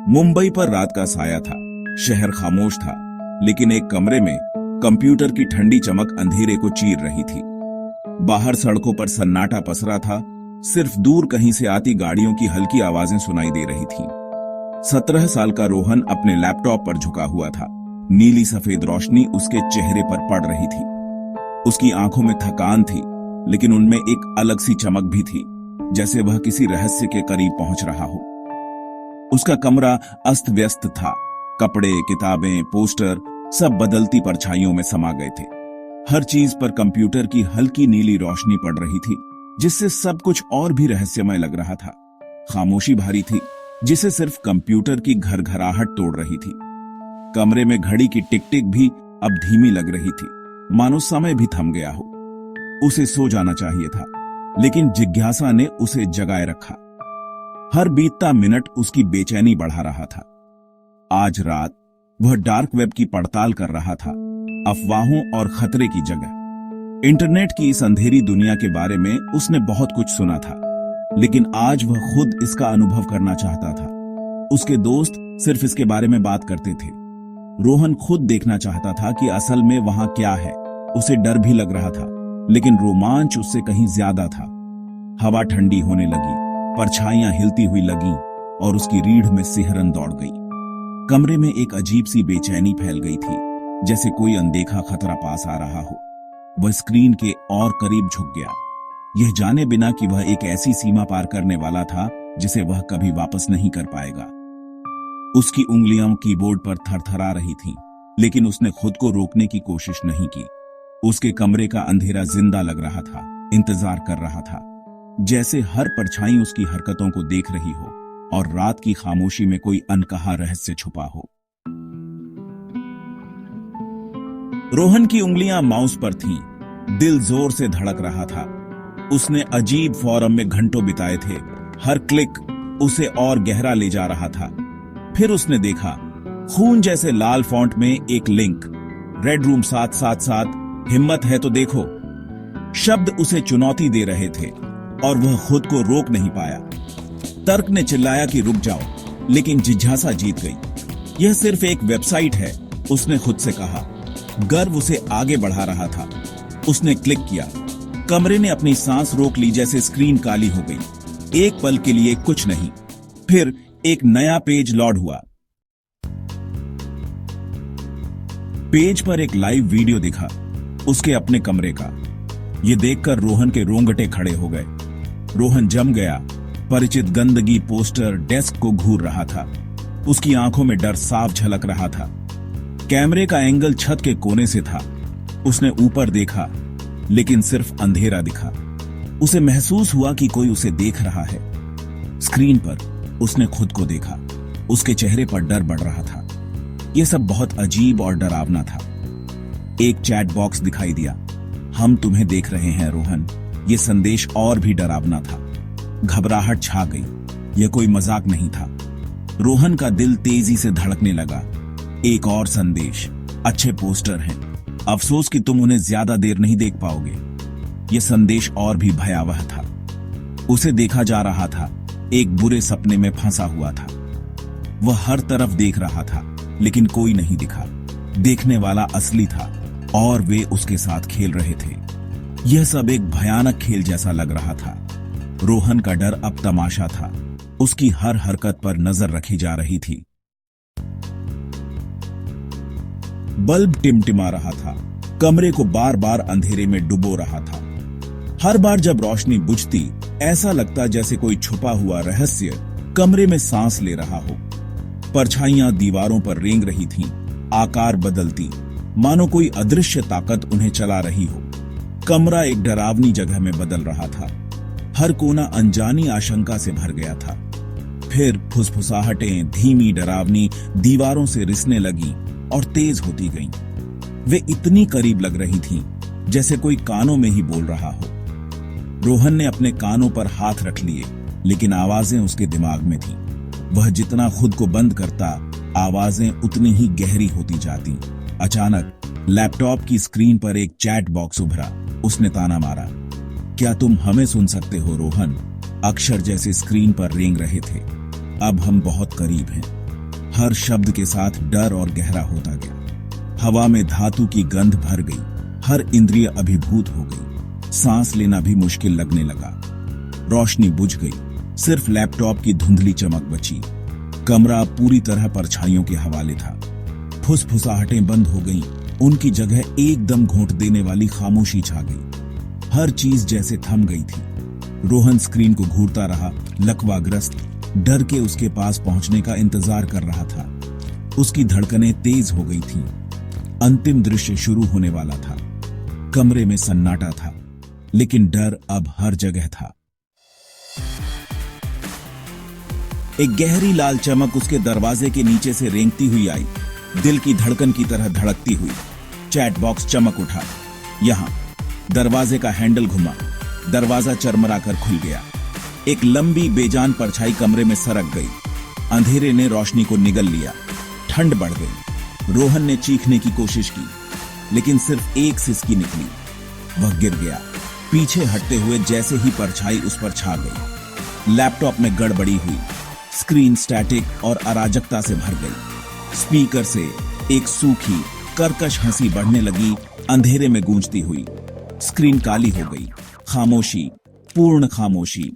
मुंबई पर रात का साया था। शहर खामोश था, लेकिन एक कमरे में कंप्यूटर की ठंडी चमक अंधेरे को चीर रही थी। बाहर सड़कों पर सन्नाटा पसरा था, सिर्फ दूर कहीं से आती गाड़ियों की हल्की आवाजें सुनाई दे रही थीं। 17 साल का रोहन अपने लैपटॉप पर झुका हुआ था। नीली सफेद रोशनी उसके चेहरे पर पड़ रही थी। उसकी आंखों में थकान थी, लेकिन उनमें एक अलग सी चमक भी थी, जैसे वह किसी रहस्य के करीब पहुंच रहा हो। उसका कमरा अस्त व्यस्त था। कपड़े, किताबें, पोस्टर सब बदलती परछाइयों में समा गए थे। हर चीज पर कंप्यूटर की हल्की नीली रोशनी पड़ रही थी, जिससे सब कुछ और भी रहस्यमय लग रहा था। खामोशी भारी थी, जिसे सिर्फ कंप्यूटर की घरघराहट तोड़ रही थी। कमरे में घड़ी की टिक टिक भी अब धीमी लग रही थी, मानो समय भी थम गया हो। उसे सो जाना चाहिए था, लेकिन जिज्ञासा ने उसे जगाए रखा। हर बीतता मिनट उसकी बेचैनी बढ़ा रहा था। आज रात वह डार्क वेब की पड़ताल कर रहा था, अफवाहों और खतरे की जगह। इंटरनेट की इस अंधेरी दुनिया के बारे में उसने बहुत कुछ सुना था, लेकिन आज वह खुद इसका अनुभव करना चाहता था। उसके दोस्त सिर्फ इसके बारे में बात करते थे। रोहन खुद देखना चाहता था कि असल में वहां क्या है। उसे डर भी लग रहा था, लेकिन रोमांच उससे कहीं ज्यादा था। हवा ठंडी होने लगी, परछाइयां हिलती हुई लगीं और उसकी रीढ़ में सिहरन दौड़ गई। कमरे में एक अजीब सी बेचैनी फैल गई थी, जैसे कोई अनदेखा खतरा पास आ रहा हो। वह स्क्रीन के और करीब झुक गया, यह जाने बिना कि वह एक ऐसी सीमा पार करने वाला था जिसे वह कभी वापस नहीं कर पाएगा। उसकी उंगलियां कीबोर्ड पर थरथरा रही थीं, लेकिन उसने खुद को रोकने की कोशिश नहीं की। उसके कमरे का अंधेरा जिंदा लग रहा था, इंतजार कर रहा था, जैसे हर परछाई उसकी हरकतों को देख रही हो और रात की खामोशी में कोई अनकहा रहस्य छुपा हो। रोहन की उंगलियां माउस पर थीं, दिल जोर से धड़क रहा था। उसने अजीब फोरम में घंटों बिताए थे, हर क्लिक उसे और गहरा ले जा रहा था। फिर उसने देखा, खून जैसे लाल फॉन्ट में एक लिंक, रेड रूम 777, हिम्मत है तो देखो। शब्द उसे चुनौती दे रहे थे और वह खुद को रोक नहीं पाया। तर्क ने चिल्लाया कि रुक जाओ, लेकिन जिज्ञासा जीत गई। यह सिर्फ एक वेबसाइट है, उसने खुद से कहा। गर्व उसे आगे बढ़ा रहा था। उसने क्लिक किया। कमरे ने अपनी सांस रोक ली, जैसे स्क्रीन काली हो गई। एक पल के लिए कुछ नहीं, फिर एक नया पेज लोड हुआ। पेज पर एक लाइव वीडियो दिखा, उसके अपने कमरे का। यह देखकर रोहन के रोंगटे खड़े हो गए। रोहन जम गया। परिचित गंदगी पोस्टर डेस्क को घूर रहा था। उसकी आंखों में डर साफ झलक रहा था। कैमरे का एंगल छत के कोने से था। उसने ऊपर देखा, लेकिन सिर्फ अंधेरा दिखा। उसे महसूस हुआ कि कोई उसे देख रहा है। स्क्रीन पर उसने खुद को देखा। उसके चेहरे पर डर बढ़ रहा था। यह सब बहुत अजीब और डरावना था। एक चैट बॉक्स दिखाई दिया। हम तुम्हें देख रहे हैं रोहन। यह संदेश और भी डरावना था। घबराहट छा गई। यह कोई मजाक नहीं था। रोहन का दिल तेजी से धड़कने लगा। एक और संदेश, अच्छे पोस्टर हैं, अफसोस कि तुम उन्हें ज्यादा देर नहीं देख पाओगे। यह संदेश और भी भयावह था। उसे देखा जा रहा था, एक बुरे सपने में फंसा हुआ था। वह हर तरफ देख रहा था, लेकिन कोई नहीं दिखा। देखने वाला असली था और वे उसके साथ खेल रहे थे। यह सब एक भयानक खेल जैसा लग रहा था। रोहन का डर अब तमाशा था। उसकी हर हरकत पर नजर रखी जा रही थी। बल्ब टिमटिमा रहा था, कमरे को बार बार अंधेरे में डुबो रहा था। हर बार जब रोशनी बुझती, ऐसा लगता जैसे कोई छुपा हुआ रहस्य कमरे में सांस ले रहा हो। परछाइयां दीवारों पर रेंग रही थीं, आकार बदलती, मानो कोई अदृश्य ताकत उन्हें चला रही हो। कमरा एक डरावनी जगह में बदल रहा था। हर कोना अनजानी आशंका से भर गया था। फिर फुसफुसाहटें धीमी डरावनी दीवारों से रिसने लगी और तेज होती गईं। वे इतनी करीब लग रही थीं, जैसे कोई कानों में ही बोल रहा हो। रोहन ने अपने कानों पर हाथ रख लिए, लेकिन आवाजें उसके दिमाग में थीं। वह जितना खुद को बंद करता, आवाजें उतनी ही गहरी होती जाती। अचानक लैपटॉप की स्क्रीन पर एक चैट बॉक्स उभरा। उसने ताना मारा, क्या तुम हमें सुन सकते हो रोहन? अक्षर जैसे स्क्रीन पर रेंग रहे थे। अब हम बहुत करीब हैं। हर शब्द के साथ डर और गहरा होता गया। हवा में धातु की गंध भर गई, हर इंद्रिय अभिभूत हो गई, सांस लेना भी मुश्किल लगने लगा। रोशनी बुझ गई, सिर्फ लैपटॉप की धुंधली चमक बची। कमरा पूरी तरह परछाइयों के हवाले था। फुसफुसाहटें बंद हो गईं, उनकी जगह एकदम घोंट देने वाली खामोशी छा गई। हर चीज जैसे थम गई थी। रोहन स्क्रीन को घूरता रहा, लकवाग्रस्त, डर के उसके पास पहुंचने का इंतजार कर रहा था। उसकी धड़कनें तेज हो गई थीं। अंतिम दृश्य शुरू होने वाला था। कमरे में सन्नाटा था, लेकिन डर अब हर जगह था। एक गहरी लाल चमक उसके दरवाजे के नीचे से रेंगती हुई आई, दिल की धड़कन की तरह धड़कती हुई। चैट बॉक्स चमक उठा। यहां दरवाजे का हैंडल घुमा, दरवाजा चरमराकर खुल गया। एक लंबी बेजान परछाई कमरे में सरक गई। अंधेरे ने रोशनी को निगल लिया। ठंड बढ़ गई। रोहन ने चीखने की कोशिश की, लेकिन सिर्फ एक सिसकी निकली। वह गिर गया, पीछे हटते हुए जैसे ही परछाई उस पर छा गई। लैपटॉप में गड़बड़ी हुई। स्क्रीन स्टैटिक और अराजकता से भर गई। स्पीकर से एक सूखी, कर्कश हंसी बढ़ने लगी, अंधेरे में गूंजती हुई। स्क्रीन काली हो गई। खामोशी, पूर्ण खामोशी।